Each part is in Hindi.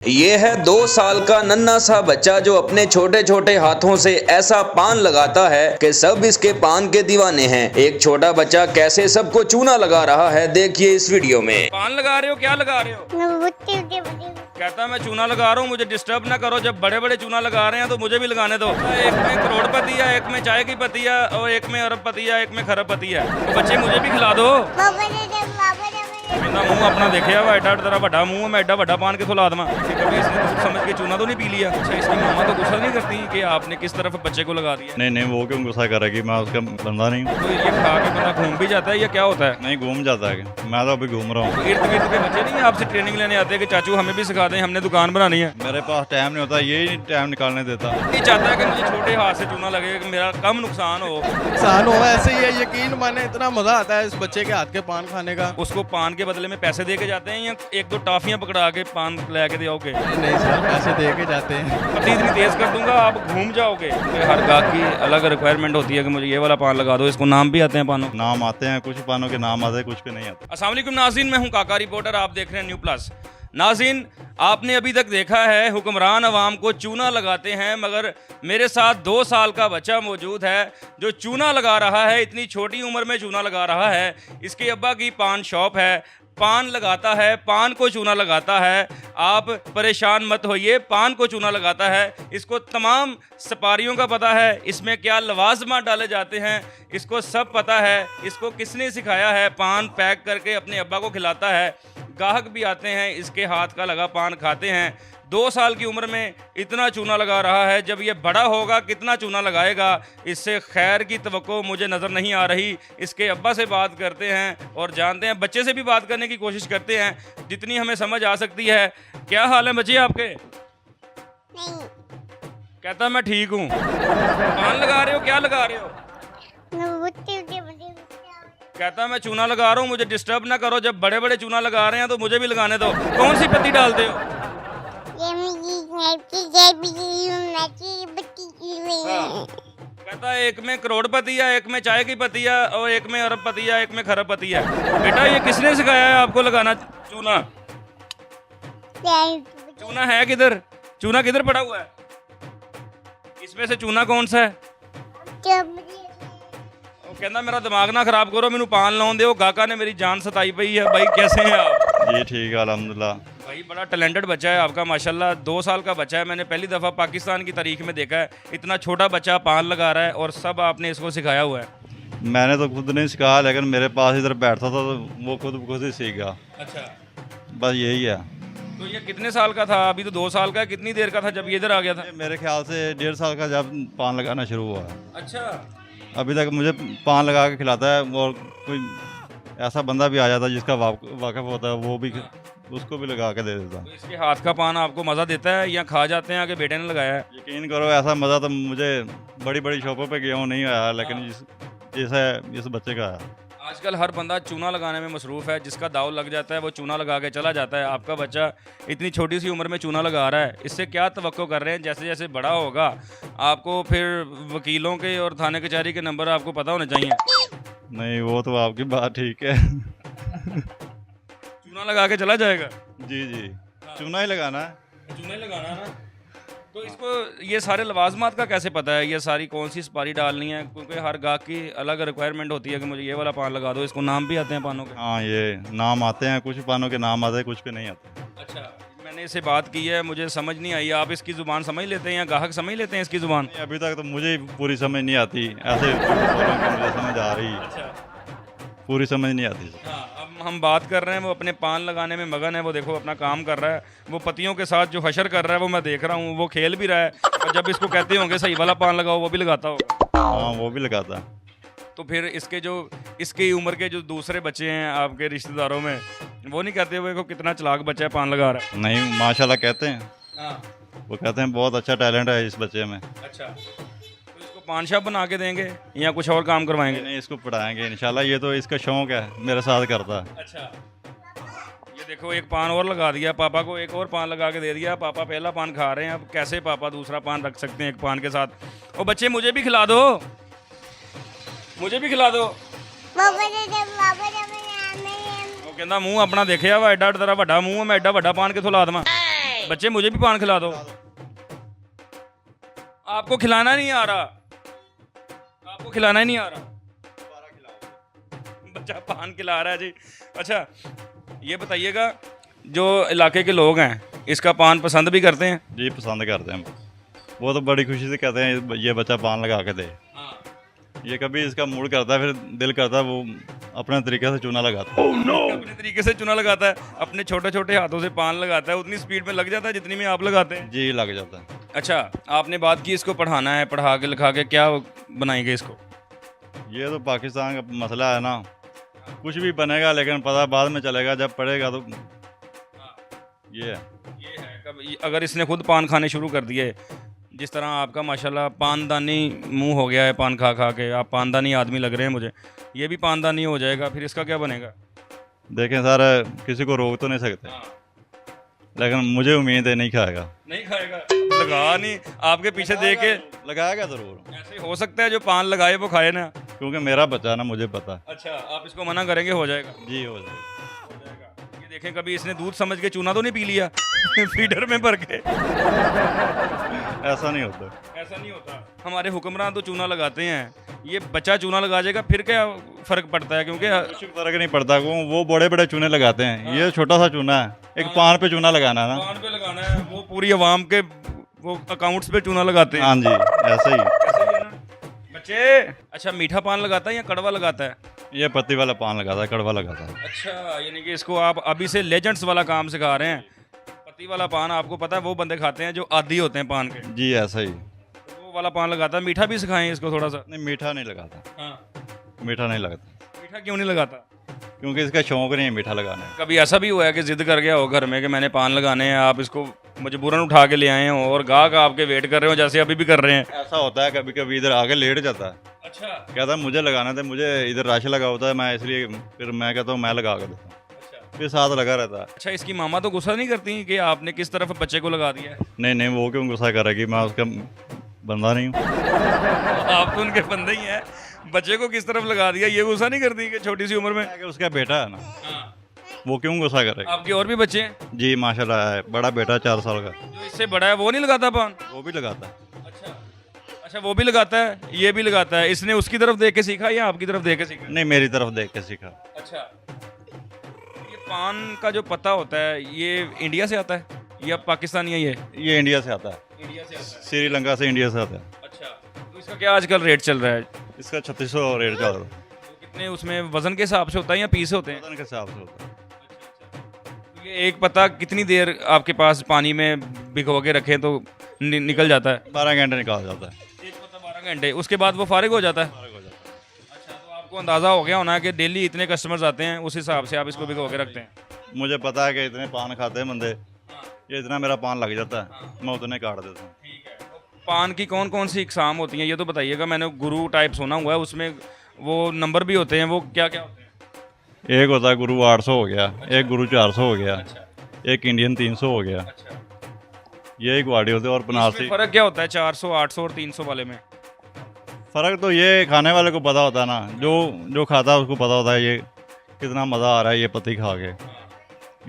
ये है 2 साल का नन्हा सा बच्चा जो अपने छोटे छोटे हाथों से ऐसा पान लगाता है कि सब इसके पान के दीवाने हैं। एक छोटा बच्चा कैसे सबको चूना लगा रहा है, देखिए इस वीडियो में। पान लगा रहे हो, क्या लगा रहे हो? कहता मैं चूना लगा रहा हूँ, मुझे डिस्टर्ब ना करो। जब बड़े बड़े चूना लगा रहे हैं तो मुझे भी लगाने दो। एक में करोड़पति है, एक में चाय की पत्ती है, और एक में अरबपति है, एक में खरबपति है। तो बच्चे मुझे भी खिला दो। मुंह अपना देखे हुआ एडा तेरा बड़ा मुंह, मैं एडा बड़ा पान के खुला दमा। कभी इसने कुछ समझ के चूना तो नहीं पी लिया? अच्छा, इसकी मामा तो गुस्सा नहीं करती कि आपने किस तरफ बच्चे को लगा दिया? नहीं, वो क्यों गुस्सा करेगी, मैं उसका बंदा नहीं हूँ। तो ये खा के बंदा घूम भी जाता है या क्या होता है? नहीं, घूम जाता है, मैं तो अभी घूम रहा हूँ। इर्द गिर्द के बच्चे नहीं आपसे ट्रेनिंग लेने आते कि चाचू हमें भी सिखा दें, हमने दुकान बनानी है? मेरे पास टाइम नहीं होता, यही टाइम निकालने देता। नहीं चाहता है कि मुझे छोटे हाथ से चूना लगे, कि मेरा कम नुकसान हो। नुकसान हो ऐसे ही है, यकीन माने इतना मजा आता है इस बच्चे के हाथ के पान खाने का। उसको पान के बदले में पैसे दे के जाते हैं या एक दो टाफियां पकड़ा के पान लेके दोगे? नहीं सर, पैसे दे के जाते हैं। पत्ती इतनी तेज कर दूंगा आप घूम जाओगे। तो हर गाहक की अलग रिक्वायरमेंट होती है कि मुझे ये वाला पान लगा दो। इसको नाम भी आते हैं पानों? नाम आते हैं, कुछ पानों के नाम आते हैं, कुछ के नहीं आते। अस्सलाम वालेकुम नाज़रीन, मैं हूं काका रिपोर्टर, आप देख रहे हैं न्यू प्लस। नाज़रीन, आपने अभी तक देखा है हुक्मरान अवाम को चूना लगाते हैं, मगर मेरे साथ 2 साल का बच्चा मौजूद है जो चूना लगा रहा है। इतनी छोटी उम्र में चूना लगा रहा है। इसके अब्बा की पान शॉप है, पान लगाता है, पान को चूना लगाता है। आप परेशान मत होइए, पान को चूना लगाता है। इसको तमाम सपारियों का पता है, इसमें क्या लवाजमा डाले जाते हैं इसको सब पता है। इसको किसने सिखाया है, पान पैक करके अपने अब्बा को खिलाता है। गाहक भी आते हैं, इसके हाथ का लगा पान खाते हैं। 2 साल की उम्र में इतना चूना लगा रहा है। जब ये बड़ा होगा कितना चूना लगाएगा, इससे खैर की तवक्को मुझे नज़र नहीं आ रही। इसके अब्बा से बात करते हैं और जानते हैं, बच्चे से भी बात करने की कोशिश करते हैं जितनी हमें समझ आ सकती है। क्या हाल है बच्चे आपके? नहीं। कहता मैं ठीक हूँ। पान लगा रहे हो, क्या लगा रहे हो? कहता मैं चूना लगा रहा हूँ, मुझे डिस्टर्ब ना करो। जब बड़े बड़े चूना लगा रहे हैं तो मुझे भी लगाने दो। कौन सी पत्ती डालते हो? कहता एक में करोड़पति है, एक में चाय की पत्ती है, और एक में अरबपति है, एक में खरबपति है। बेटा ये किसने सिखाया है आपको लगाना चूना? चूना है किधर? चूना किधर पड़ा हुआ है? इसमें से चूना कौन सा है? कहना मेरा दिमाग ना खराब करो, मैनू पान लाउन दो। गाका ने मेरी जान सताई पई है। भाई कैसे हैं आप? जी ठीक है, अल्हम्दुलिल्लाह। भाई बड़ा टैलेंटेड बच्चा है आपका माशाल्लाह। 2 साल का बच्चा है। मैंने पहली दफ़ा पाकिस्तान की तारीख में देखा है इतना छोटा बच्चा पान लगा रहा है, और सब आपने इसको सिखाया हुआ है। मैंने तो खुद नहीं सिखाया, लेकिन मेरे पास इधर बैठता था तो वो खुद ही सीख गया। अच्छा, बस यही है। तो ये कितने साल का था? अभी तो 2 साल का है। कितनी देर का था जब ये इधर आ गया था? मेरे ख्याल से 1.5 साल का जब पान लगाना शुरू हुआ है। अच्छा, अभी तक मुझे पान लगा के खिलाता है, और कोई ऐसा बंदा भी आ जाता है जिसका वाकिफ होता है, वो भी उसको भी लगा के दे देता। तो इसके हाथ का पान आपको मज़ा देता है या खा जाते हैं आगे बेटे ने लगाया है? यकीन करो, ऐसा मज़ा तो मुझे बड़ी बड़ी शॉपों पे गया हूँ नहीं आया, लेकिन इस बच्चे का आया। आजकल हर बंदा चूना लगाने में मसरूफ़ है। जिसका दाव लग जाता है वो चूना लगा के चला जाता है। आपका बच्चा इतनी छोटी सी उम्र में चूना लगा रहा है, इससे क्या तवक्को कर रहे हैं? जैसे जैसे बड़ा होगा आपको फिर वकीलों के और थाने कचहरी के नंबर आपको पता होने चाहिए। नहीं, वो तो आपकी बात ठीक है। चूना लगा के चला जाएगा? जी जी, चूना ही लगाना है। चूना ही लगाना है ना। तो इसको ये सारे लवाजमात का कैसे पता है, ये सारी कौन सी सुपारी डालनी है? क्योंकि हर गाहक की अलग रिक्वायरमेंट होती है कि मुझे ये वाला पान लगा दो। इसको नाम भी आते हैं पानों के? हाँ, ये नाम आते हैं, कुछ पानों के नाम आते हैं, कुछ के नहीं आते। अच्छा, मैंने इससे बात की है, मुझे समझ नहीं आई। आप इसकी ज़ुबान समझ लेते हैं या गाहक समझ लेते हैं इसकी ज़ुबान? अभी तक तो मुझे पूरी समझ नहीं आती, ऐसे बोलों कि मुझे समझ आ रही है, अच्छा, पूरी समझ नहीं आती। हाँ, अब हम बात कर रहे हैं, वो अपने पान लगाने में मगन है। वो देखो अपना काम कर रहा है, वो पतियों के साथ जो हशर कर रहा है वो मैं देख रहा हूँ। वो खेल भी रहा है, और जब इसको कहते होंगे सही वाला पान लगाओ वो भी लगाता होगा। हाँ, वो भी लगाता है। तो फिर इसकी उम्र के जो दूसरे बच्चे हैं आपके रिश्तेदारों में, वो नहीं कहते हुए को कितना चालाक बच्चा है, पान लगा रहा है? नहीं, माशाल्लाह कहते हैं। हाँ, वो कहते हैं बहुत अच्छा टैलेंट है इस बच्चे में। अच्छा। तो इसको पान शॉप बना के देंगे या कुछ और काम करवाएंगे? नहीं, इसको पढ़ाएंगे इंशाल्लाह, ये तो इसका शौक है, मेरे साथ करता है। अच्छा, ये देखो एक पान और लगा दिया, पापा को एक और पान लगा के दे दिया। पापा पहला पान खा रहे हैं, अब कैसे पापा दूसरा पान रख सकते हैं एक पान के साथ? ओ बच्चे मुझे भी खिला दो, मुझे भी खिला दो। वो कहता मुंह अपना देखे हुआ एडा तेरा बड़ा मुंह, मैं एडा बड़ा पान के खुला दमा। बच्चे मुझे भी पान खिला दो। आपको खिलाना नहीं आ रहा, आपको खिलाना ही नहीं आ रहा, बच्चा पान खिला रहा है जी। अच्छा ये बताइएगा, जो इलाके के लोग हैं इसका पान पसंद भी करते हैं? जी पसंद करते हैं, वो तो बड़ी खुशी से कहते हैं ये बच्चा पान लगा के दे। ये कभी इसका मूड करता है, फिर दिल करता है वो अपने तरीके से चूना लगाता है। अपने तरीके से चूना लगाता है, अपने छोटे छोटे हाथों से पान लगाता है। उतनी स्पीड में लग जाता है जितनी में आप लगाते हैं? जी लग जाता है। अच्छा आपने बात की इसको पढ़ाना है, पढ़ा के लिखा के क्या बनाएंगे इसको? ये तो पाकिस्तान का मसला है ना, कुछ भी बनेगा लेकिन पता बाद में चलेगा, जब पढ़ेगा तो ये है। कब अगर इसने खुद पान खाने शुरू कर दिए, जिस तरह आपका माशाल्लाह पानदानी मुंह हो गया है पान खा खा के, आप पानदानी आदमी लग रहे हैं मुझे, ये भी पानदानी हो जाएगा, फिर इसका क्या बनेगा? देखें सर, किसी को रोक तो नहीं सकते, लेकिन मुझे उम्मीद है नहीं खाएगा। नहीं खाएगा? लगा नहीं, आपके पीछे देख के लगाएगा ज़रूर। ऐसे हो सकता है जो पान लगाए वो खाए ना? क्योंकि मेरा बच्चा ना, मुझे पता है। अच्छा आप इसको मना करेंगे हो जाएगा? जी हो जाएगा। ये देखें, कभी इसने दूध समझ के चूना तो नहीं पी लिया फीडर में भर के? ऐसा नहीं होता। ऐसा नहीं होता। हमारे हुक्मरान तो चूना लगाते हैं, ये बच्चा चूना लगा जाएगा फिर क्या फ़र्क पड़ता है? क्योंकि कुछ फर्क नहीं पड़ता, वो बड़े बड़े चूने लगाते हैं, ये छोटा सा चूना है, एक पान पे चूना लगाना है ना। पान पे लगाना है, वो पूरी आवाम के वो अकाउंट्स पे चूना लगाते हैं। हाँ जी ऐसे ही। ऐसे ही है ना बच्चे? अच्छा मीठा पान लगाता है या कड़वा लगाता है? ये पत्ती वाला पान लगाता है, कड़वा लगाता है। अच्छा यानी कि इसको आप अभी से लेजेंड्स वाला काम सिखा रहे हैं। पत्ती वाला पान आपको पता है वो बंदे खाते हैं जो आदी होते हैं पान के। जी ऐसा ही। वो वाला पान लगाता है। मीठा भी सिखाएं इसको थोड़ा सा? नहीं मीठा नहीं लगाता। हाँ मीठा नहीं लगाता। मीठा क्यों नहीं लगाता? क्योंकि इसका शौक नहीं है मीठा लगाने का। कभी ऐसा भी हुआ है कि जिद कर गया हो घर में कि मैंने पान लगाने हैं, आप इसको मजबूरन उठा के ले आए हो और गाहक आपके वेट कर रहे हो जैसे अभी भी कर रहे हैं? ऐसा होता है, कभी कभी इधर आके लेट जाता है, अच्छा कहता है मुझे लगाना था, मुझे इधर रश लगा होता है, मैं इसलिए फिर मैं कहता हूँ मैं लगा के देता हूँ, फिर साथ लगा रहता है। अच्छा इसकी मामा तो गुस्सा नहीं करती कि आपने किस तरफ बच्चे को लगा दिया है? नहीं नहीं, वो क्यों गुस्सा करेगी, मैं उसका बंदा नहीं हूँ। आप तो उनके बंदे ही हैं, बच्चे को किस तरफ लगा दिया ये गुस्सा नहीं करती कि छोटी सी उम्र में? कि उसका बेटा है ना, हाँ। वो क्यों गुस्सा करेगा। आपके और भी बच्चे हैं? जी माशाल्लाह है, बड़ा बेटा 4 साल का, जो इससे बड़ा है वो नहीं लगाता पान? वो भी लगाता है। अच्छा अच्छा वो भी लगाता है, ये भी लगाता है। इसने उसकी तरफ देख के सीखा या आपकी तरफ देख के सीखा? नहीं मेरी तरफ देख के सीखा। अच्छा ये पान का जो पत्ता होता है ये इंडिया से आता है या पाकिस्तानी है? ये इंडिया से आता है, इंडिया से आता है। श्रीलंका से इंडिया से आता है। अच्छा तो इसका क्या आजकल रेट चल रहा है? इसका 3600 रेट चल रहा है। तो कितने उसमें वजन के हिसाब से होता है या पीस होते हैं? वजन के हिसाब से होता है। तो ये एक पत्ता कितनी देर आपके पास पानी में भिगो के रखें तो निकल जाता है? 12 घंटे निकाल जाता है। एक पत्ता 12 घंटे, उसके बाद वो फारिग हो जाता है? फर्क हो जाता है। अच्छा तो आपको अंदाज़ा हो गया होना कि डेली इतने कस्टमर्स आते हैं, उस हिसाब से आप इसको भिगो के रखते हैं? मुझे पता है कि इतने पान खाते हैं बंदे, ये इतना मेरा पान लग जाता है, मैं उतने काट देता हूँ। ठीक है। तो पान की कौन कौन सी इकसाम होती हैं ये तो बताइएगा? मैंने गुरु टाइप सुना हुआ है, उसमें वो नंबर भी होते हैं, वो क्या क्या होते हैं? एक होता है गुरु 800 हो गया, एक गुरु 400 हो गया, एक इंडियन 300 हो गया, अच्छा ये एक वाड़ी होती है। और बनारसी फ़र्क क्या होता है 400, 800 और 300 वाले में? फ़र्क तो ये खाने वाले को पता होता है ना, जो खाता है उसको पता होता है ये कितना मज़ा आ रहा है ये पत्ती खा के,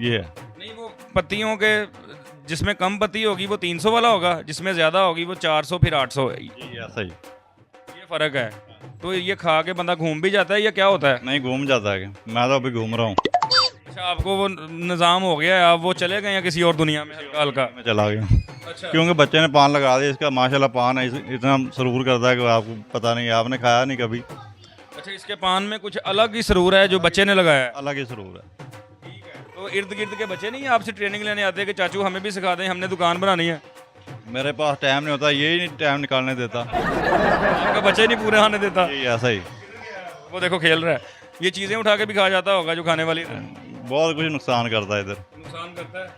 ये है। नहीं वो पत्तियों के जिसमें कम पत्ती होगी वो 300 वाला होगा, जिसमें ज़्यादा होगी वो 400 फिर 800 है। जी ऐसा ही। ये फ़र्क है। तो ये खा के बंदा घूम भी जाता है या क्या होता है? नहीं घूम जाता है कि मैं तो अभी घूम रहा हूँ। अच्छा आपको वो निज़ाम हो गया है, आप वो चले गए या किसी और दुनिया में हल्का? मैं चला गया अच्छा क्योंकि बच्चे ने पान लगा दिया, इसका माशाल्लाह पान है, इतना सरूर करता है कि आपको पता नहीं, आपने खाया नहीं कभी। अच्छा इसके पान में कुछ अलग ही सरूर है जो बच्चे ने लगाया है? अलग ही सरूर है। ठीक है। तो इर्द गिर्द के बच्चे नहीं आपसे ट्रेनिंग लेने आते कि चाचू हमें भी सिखा दें, हमने दुकान बनानी है? मेरे पास टाइम नहीं होता, यही नहीं टाइम निकालने देता। आपका बच्चे नहीं पूरे आने देता? यही ऐसा ही। वो देखो खेल रहा है, ये चीज़ें उठा के भी खा जाता होगा जो खाने वाली है। बहुत कुछ नुकसान करता है इधर। नुकसान करता है।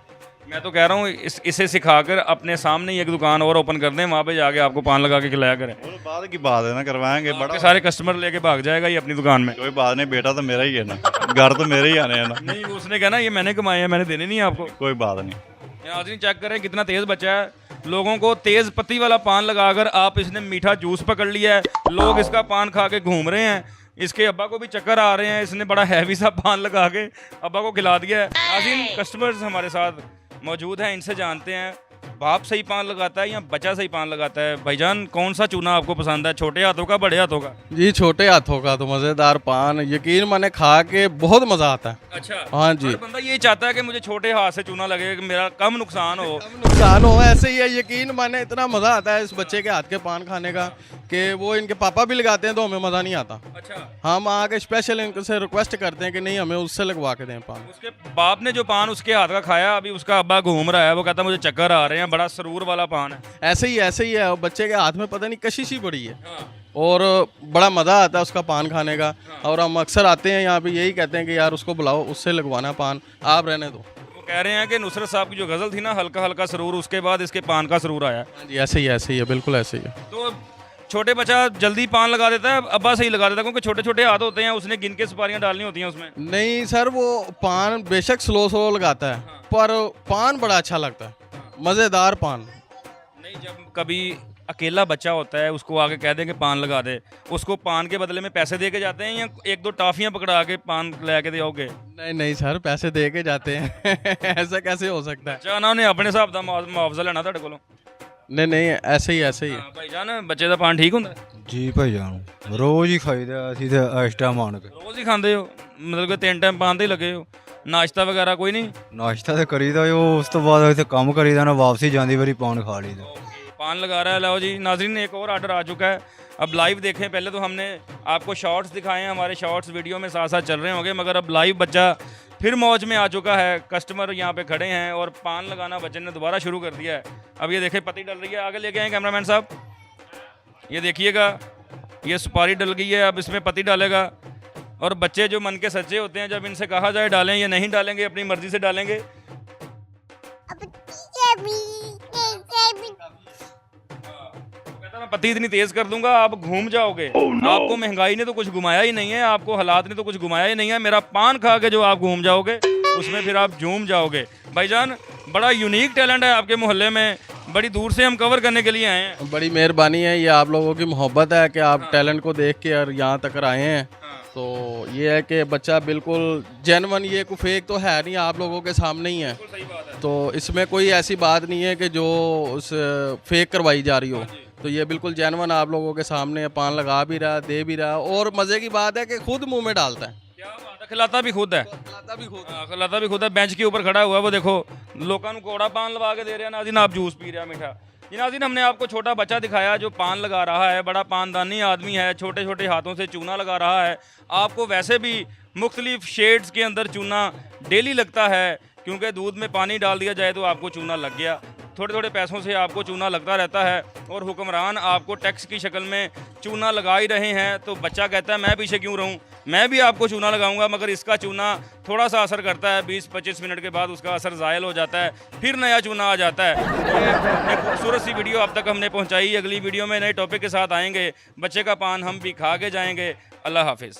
मैं तो कह रहा हूँ इसे सिखाकर अपने सामने ही एक दुकान और ओपन कर दें, वहाँ पे जाके आपको पान लगा के खिलाया करें। वो तो बाद की बात है ना, करवाएंगे बड़ा। आपके सारे कस्टमर लेके भाग जाएगा ये अपनी दुकान में। कोई बात नहीं, बेटा तो मेरा ही है ना, घर तो मेरे ही आने हैं ना। नहीं उसने कहना ये मैंने कमाए हैं, मैंने देने नहीं है आपको। कोई बात नहीं। आज नहीं चेक करें कितना तेज़ बच्चा है, लोगों को तेज़ पत्ती वाला पान लगाकर आप इसने मीठा जूस पकड़ लिया है, लोग इसका पान खा के घूम रहे हैं, इसके अब्बा को भी चक्कर आ रहे हैं, इसने बड़ा हैवी सा पान लगा के अब्बा को खिला दिया है। नाज़रीन कस्टमर्स हमारे साथ मौजूद हैं, इनसे जानते हैं बाप सही पान लगाता है या बच्चा सही पान लगाता है। भाईजान कौन सा चूना आपको पसंद है, छोटे हाथों का बड़े हाथों का? जी छोटे हाथों का तो मज़ेदार पान, यकीन माने खा के बहुत मज़ा आता है। अच्छा। हाँ जी। हर बंदा यही चाहता है कि मुझे छोटे हाथ से चूना लगे, कि मेरा कम नुकसान हो। नुकसान हो ऐसे ही है, यकीन माने इतना मज़ा आता है इस बच्चे के हाथ के पान खाने का कि वो इनके पापा भी लगाते हैं तो हमें मज़ा नहीं आता। अच्छा। हम आके स्पेशल इनसे रिक्वेस्ट करते हैं कि नहीं हमें उससे लगवा के दें पान। उसके बाप ने जो पान उसके हाथ का खाया, अभी उसका अब्बा घूम रहा है, वो कहता है मुझे चक्कर आ रहे हैं, बड़ा सरूर वाला पान है। ऐसे ही है, और बच्चे के हाथ में पता नहीं कशिश ही बड़ी है हाँ। और बड़ा मज़ा आता है उसका पान खाने का। और हम अक्सर आते हैं यहाँ पे यही कहते हैं कि यार उसको बुलाओ, उससे लगवाना पान, आप रहने दो। वो कह रहे हैं कि नुसरत साहब की जो गज़ल थी ना, हल्का हल्का सरूर, उसके बाद इसके पान का सरूर आया। हाँ जी ऐसे ही है, बिल्कुल ऐसे ही है। तो छोटे बच्चा जल्दी पान लगा देता है, अब्बा सही लगा देता है, क्योंकि छोटे छोटे हाथ होते हैं, उसने गिन के सुपारियाँ डालनी होती हैं उसमें। नहीं सर, वो पान बेशक स्लो लगाता है पर पान बड़ा अच्छा लगता है, मज़ेदार पान। नहीं, जब कभी अकेला बच्चा होता है, उसको आगे कह दें कि पान लगा दे, उसको पान के बदले में पैसे दे के जाते हैं या एक दो टाफियाँ पकड़ा के पान ले के दोगे? नहीं सर, पैसे दे के जाते हैं ऐसा कैसे हो सकता है? अच्छा, उन्होंने अपने हिसाब का मुआवजा लेना ਤੁਹਾਡੇ ਕੋਲੋਂ? नहीं ऐसे ही है। हाँ, भाईजान बच्चे ਦਾ ਪਾਨ ਠੀਕ ਹੁੰਦਾ ਹੈ? ਜੀ ਭਾਈਜਾਨ ਰੋਜ਼ ਹੀ ਖਾਈਦਾ ਅਸੀਂ ਤੇ ਐਕਸਟਰਾ ਮਾਣ ਕੇ ਰੋਜ਼ ਹੀ ਖਾਂਦੇ ਹੋ, ਮਤਲਬ ਕਿ 3 ਟਾਈਮ ਪਾਨ ਤੇ ਹੀ ਲੱਗੇ ਹੋ, ਨਾਸ਼ਤਾ ਵਗੈਰਾ ਕੋਈ नहीं? ਨਾਸ਼ਤਾ ਤੇ ਕਰੀਦਾ ਉਹ ਉਸ ਤੋਂ ਬਾਅਦ ਇੱਥੇ ਕੰਮ ਕਰੀਦਾ ਨਾ, ਵਾਪਸੀ ਜਾਂਦੀ ਵਾਰੀ ਪਾਨ खा लीदा। पान लगा रहा है। लो जी नाज़रीन, एक और ऑर्डर आ चुका है, अब लाइव देखें। पहले तो हमने आपको शॉर्ट्स दिखाए हैं, हमारे शॉर्ट्स वीडियो में साथ साथ चल रहे होंगे, मगर अब लाइव बच्चा फिर मौज में आ चुका है। कस्टमर यहाँ पे खड़े हैं और पान लगाना बच्चे ने दोबारा शुरू कर दिया है। अब ये देखें पत्ती डल रही है, आगे लेके आए कैमरामैन साहब, ये देखिएगा, ये सुपारी डल गई है, अब इसमें पत्ती डालेगा। और बच्चे जो मन के सच्चे होते हैं, जब इनसे कहा जाए डालें या नहीं डालेंगे, अपनी मर्जी से डालेंगे। अब टीचर भी कहता मैं पत्ती इतनी तेज कर दूंगा आप घूम जाओगे। आपको महंगाई ने तो कुछ घुमाया ही नहीं है, आपको हालात ने तो कुछ घुमाया ही नहीं है, मेरा पान खा के जो आप घूम जाओगे उसमें फिर आप झूम जाओगे। भाईजान बड़ा यूनिक टैलेंट है आपके मोहल्ले में, बड़ी दूर से हम कवर करने के लिए आए हैं। बड़ी मेहरबानी है, ये आप लोगों की मोहब्बत है कि आप टैलेंट को देख के और यहाँ तक आए हैं। तो ये है कि बच्चा बिल्कुल जेन्युइन, ये कोई फेक तो है नहीं, आप लोगों के सामने ही है। सही बात है। तो इसमें कोई ऐसी बात नहीं है कि जो उस फेक करवाई जा रही हो। तो ये बिल्कुल जेन्युइन आप लोगों के सामने है, पान लगा भी रहा, दे भी रहा, और मज़े की बात है कि खुद मुंह में डालता है। क्या बात है, खिलाता भी खुद है। खिलाता भी खुद। हाँ, खिलाता भी खुद है। बेंच के ऊपर खड़ा हुआ है, वो देखो लोगों को कोड़ा पान लगा के दे रहे हैं। नाज़रीन आप जूस पी रहे हैं मीठा। ये नाज़रीन हमने आपको छोटा बच्चा दिखाया जो पान लगा रहा है, बड़ा पानदानी आदमी है, छोटे छोटे हाथों से चूना लगा रहा है। आपको वैसे भी मुख्तलिफ शेड्स के अंदर चूना डेली लगता है, क्योंकि दूध में पानी डाल दिया जाए तो आपको चूना लग गया। थोड़े थोड़े पैसों से आपको चूना लगता रहता है और हुक्मरान आपको टैक्स की शक्ल में चूना लगा ही रहे हैं। तो बच्चा कहता है मैं पीछे क्यों रहूं, मैं भी आपको चूना लगाऊंगा, मगर इसका चूना थोड़ा सा असर करता है, 20-25 मिनट के बाद उसका असर ज़ायल हो जाता है, फिर नया चूना आ जाता है। ये एक खूबसूरत सी वीडियो अब तक हमने पहुँचाई। अगली वीडियो में नए टॉपिक के साथ आएंगे, बच्चे का पान हम भी खा के जाएंगे। अल्लाह हाफिज़।